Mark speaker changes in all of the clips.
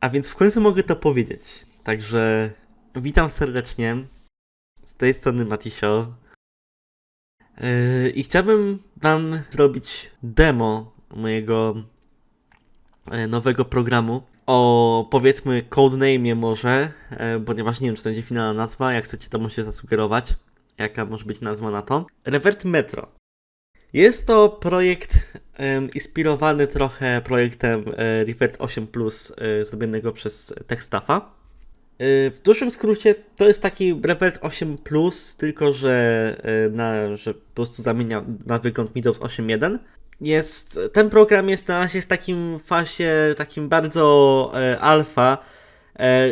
Speaker 1: A więc w końcu mogę to powiedzieć. Także witam serdecznie. Z tej strony Matisio. I chciałbym wam zrobić demo mojego nowego programu. O powiedzmy codename'ie może, ponieważ nie wiem czy to będzie finalna nazwa. Jak chcecie to możecie zasugerować. Jaka może być nazwa na to? Revert Metro. Jest to projekt inspirowany trochę projektem Revert 8 Plus zrobionego przez TechStaffa. W dużym skrócie to jest taki Revert 8 Plus, tylko że po prostu zamienia na wygląd Windows 8.1. Ten program jest na razie w takim fazie, takim bardzo alfa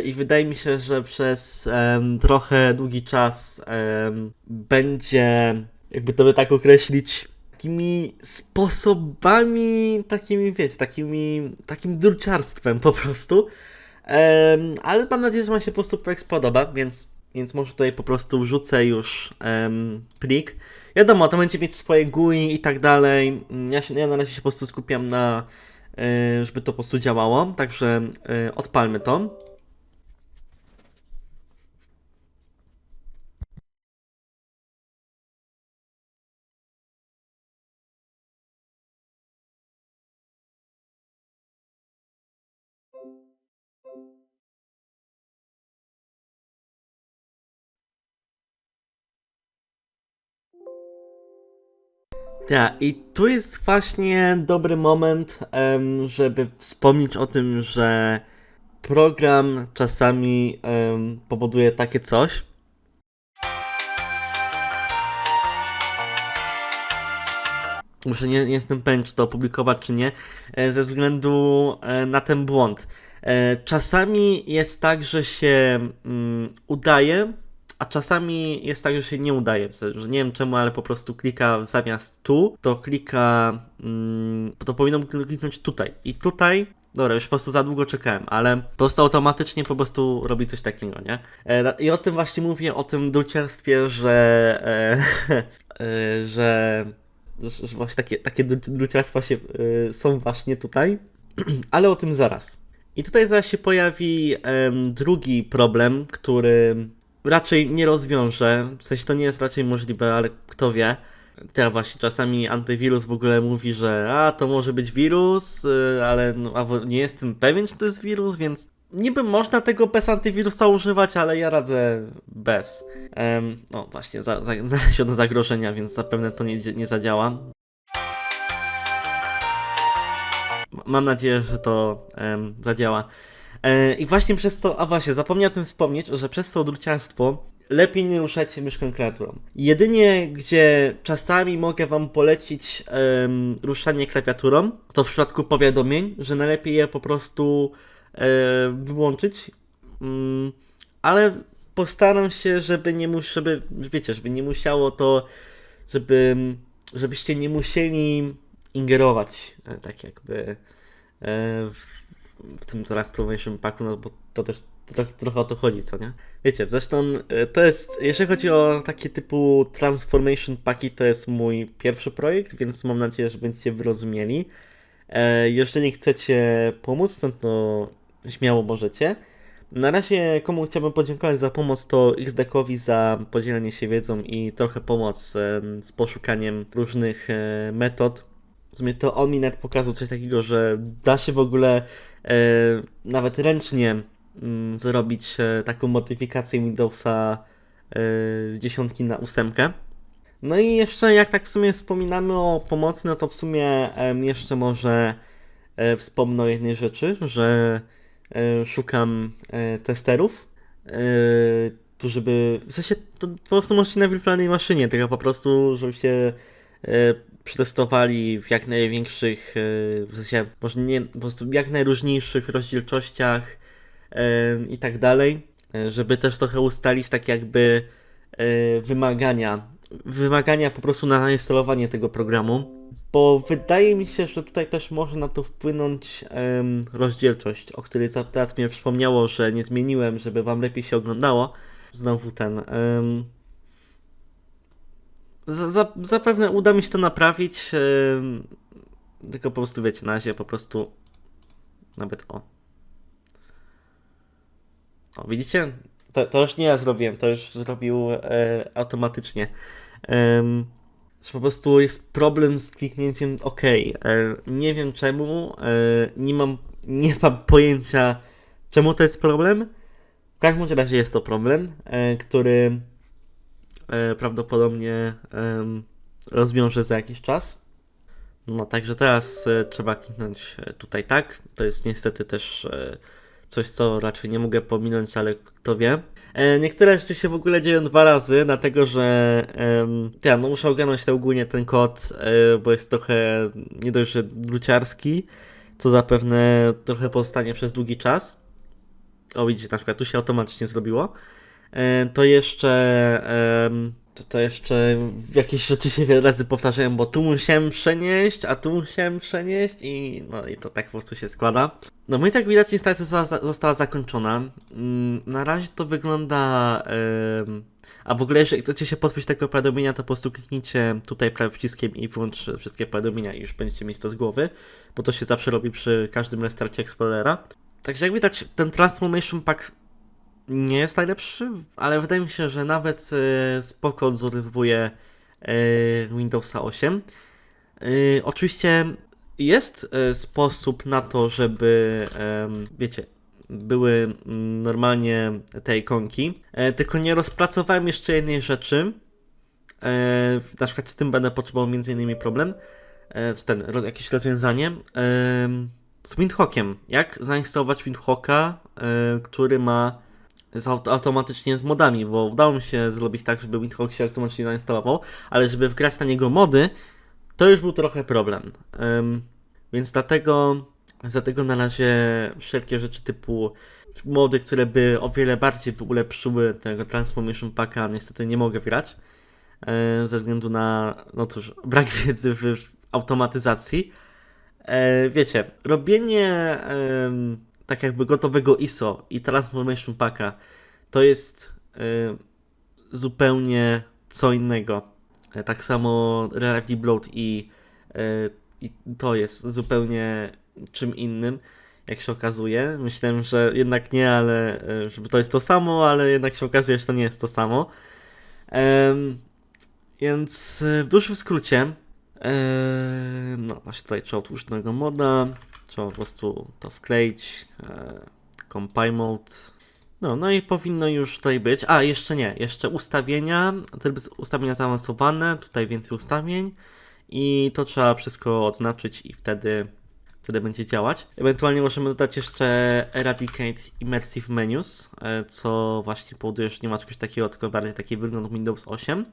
Speaker 1: i wydaje mi się, że przez trochę długi czas będzie, jakby to by tak określić, takimi sposobami, takimi wiecie, takim druciarstwem po prostu. Ale mam nadzieję, że wam się po prostu projekt spodoba, więc może tutaj po prostu wrzucę już plik. Wiadomo, to będzie mieć swoje GUI i tak dalej. Ja na razie się po prostu skupiam na, żeby to po prostu działało, także odpalmy to. Tak, i tu jest właśnie dobry moment, żeby wspomnieć o tym, że program czasami powoduje takie coś. Muszę nie jestem pewien, czy to opublikować, czy nie, ze względu na ten błąd. Czasami jest tak, że się udaje, a czasami jest tak, że się nie udaje. W sensie, że nie wiem czemu, ale po prostu klika zamiast tu, to klika, to powinno kliknąć tutaj. I tutaj, dobra, już po prostu za długo czekałem, ale po prostu automatycznie po prostu robi coś takiego, nie? I o tym właśnie mówię, o tym druciarstwie, że właśnie takie druciarstwa są właśnie tutaj, ale o tym zaraz. I tutaj zaraz się pojawi drugi problem, który raczej nie rozwiążę. W sensie to nie jest raczej możliwe, ale kto wie. Teraz właśnie czasami antywirus w ogóle mówi, że to może być wirus, ale albo nie jestem pewien, czy to jest wirus, więc niby można tego bez antywirusa używać, ale ja radzę bez. No właśnie, zależy od zagrożenia, więc zapewne to nie zadziała. Mam nadzieję, że to zadziała. I właśnie przez to, właśnie, zapomniałem o tym wspomnieć, że przez to druciarstwo lepiej nie ruszajcie myszką klawiaturą. Jedynie, gdzie czasami mogę wam polecić ruszanie klawiaturą, to w przypadku powiadomień, że najlepiej je po prostu wyłączyć. Ale postaram się, żeby nie musiało to, żebyście nie musieli ingerować tak jakby w tym transformation packu, no bo to też trochę o to chodzi, co nie? Wiecie, zresztą to jest, jeżeli chodzi o takie typu transformation packi, to jest mój pierwszy projekt, więc mam nadzieję, że będziecie wyrozumieli. Jeżeli chcecie pomóc, to śmiało możecie. Na razie komu chciałbym podziękować za pomoc, to XDekowi za podzielenie się wiedzą i trochę pomoc z poszukaniem różnych metod. W sumie to on mi nawet pokazał coś takiego, że da się w ogóle nawet ręcznie zrobić taką modyfikację Windowsa z 10 na 8. No i jeszcze jak tak w sumie wspominamy o pomocy, no to w sumie jeszcze może wspomnę o jednej rzeczy, że szukam testerów, którzy by, w sensie to po prostu możecie na wirtualnej maszynie, tylko po prostu, żebyście przetestowali w jak największych, w sensie może nie, po prostu jak najróżniejszych rozdzielczościach i tak dalej, żeby też trochę ustalić tak jakby wymagania po prostu na zainstalowanie tego programu, bo wydaje mi się, że tutaj też może na to wpłynąć rozdzielczość, o której teraz mnie przypomniało, że nie zmieniłem, żeby wam lepiej się oglądało. Znowu zapewne uda mi się to naprawić, tylko po prostu wiecie, na razie po prostu nawet O, widzicie? To już nie ja zrobiłem, to już zrobił automatycznie. Że po prostu jest problem z kliknięciem OK. Nie wiem czemu, nie mam pojęcia, czemu to jest problem. W każdym razie jest to problem, który prawdopodobnie rozwiąże za jakiś czas. No także teraz trzeba kliknąć tutaj tak. To jest niestety też coś, co raczej nie mogę pominąć, ale kto wie. Niektóre rzeczy się w ogóle dzieją 2 razy, dlatego że ja no muszę ogarnąć ogólnie ten kod, bo jest trochę nie dość, że druciarski, co zapewne trochę pozostanie przez długi czas. O, widzicie, na przykład tu się automatycznie zrobiło. To jeszcze jakieś rzeczy się wiele razy powtarzają, bo tu musiałem przenieść, a tu musiałem przenieść i no i to tak po prostu się składa. No więc jak widać instalacja została zakończona. Na razie to wygląda... A w ogóle jeżeli chcecie się pozbyć tego powiadomienia, to po prostu kliknijcie tutaj prawym przyciskiem i włącz wszystkie powiadomienia i już będziecie mieć to z głowy, bo to się zawsze robi przy każdym restarcie Explorera. Także jak widać ten Transformation Pack nie jest najlepszy, ale wydaje mi się, że nawet spoko odzorowuje Windowsa 8. Oczywiście jest sposób na to, żeby, wiecie, były normalnie te ikonki, tylko nie rozpracowałem jeszcze jednej rzeczy. Na przykład z tym będę potrzebował m.in. problem, czy jakieś rozwiązanie. Z Windhawkiem. Jak zainstalować Windhawka, który ma automatycznie z modami, bo udało mi się zrobić tak, żeby Windhawk się automatycznie zainstalował, ale żeby wgrać na niego mody, to już był trochę problem. Więc dlatego na razie wszelkie rzeczy typu mody, które by o wiele bardziej ulepszyły tego Transformation Packa, niestety nie mogę wgrać. Ze względu na, no cóż, brak wiedzy w automatyzacji. Wiecie, robienie tak jakby gotowego ISO i Transformation Packa to jest zupełnie co innego. Tak samo RFD Bloat i to jest zupełnie czym innym, jak się okazuje. Myślałem, że jednak nie, ale że to jest to samo, ale jednak się okazuje, że to nie jest to samo. Więc w dużym skrócie no właśnie tutaj trzeba otworzyć nowego moda, trzeba po prostu to wkleić, compile mode, no i powinno już tutaj być, jeszcze nie, jeszcze ustawienia, tryb ustawienia zaawansowane, tutaj więcej ustawień i to trzeba wszystko odznaczyć i wtedy będzie działać. Ewentualnie możemy dodać jeszcze Eradicate Immersive Menus, co właśnie powoduje, że nie ma czegoś takiego, tylko bardziej taki wygląd Windows 8.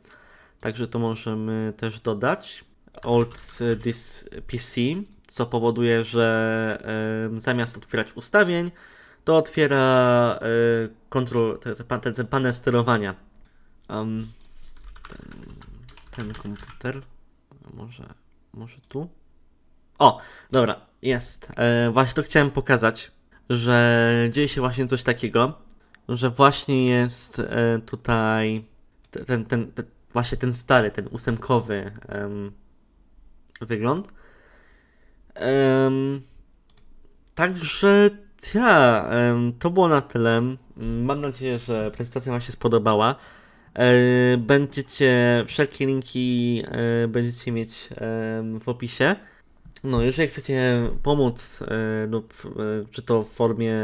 Speaker 1: Także to możemy też dodać. Alt This PC, co powoduje, że zamiast otwierać ustawień, to otwiera ten panel sterowania. Ten komputer. Może tu? O, dobra, jest. Właśnie to chciałem pokazać, że dzieje się właśnie coś takiego, że właśnie jest tutaj właśnie ten stary, ten 8-kowy wygląd. Także to było na tyle. Mam nadzieję, że prezentacja Wam się spodobała. Wszelkie linki będziecie mieć w opisie. No, jeżeli chcecie pomóc lub czy to w formie,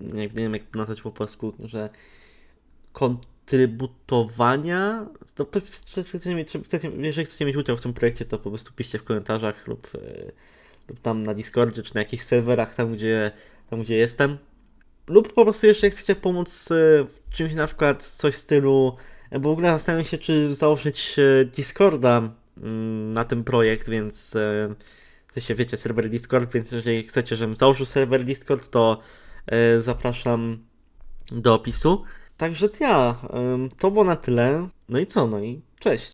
Speaker 1: nie wiem jak to nazwać po polsku, że kontrybutowania, to jeżeli chcecie mieć udział w tym projekcie, to po prostu piszcie w komentarzach lub tam na Discordzie, czy na jakichś serwerach, tam gdzie jestem. Lub po prostu jeżeli chcecie pomóc w czymś, na przykład coś w stylu, bo w ogóle zastanawiam się, czy założyć Discorda na ten projekt, więc wiecie, serwer Discord, więc jeżeli chcecie, żebym założył serwer Discord, to zapraszam do opisu. Także to było na tyle. No i co? No i cześć.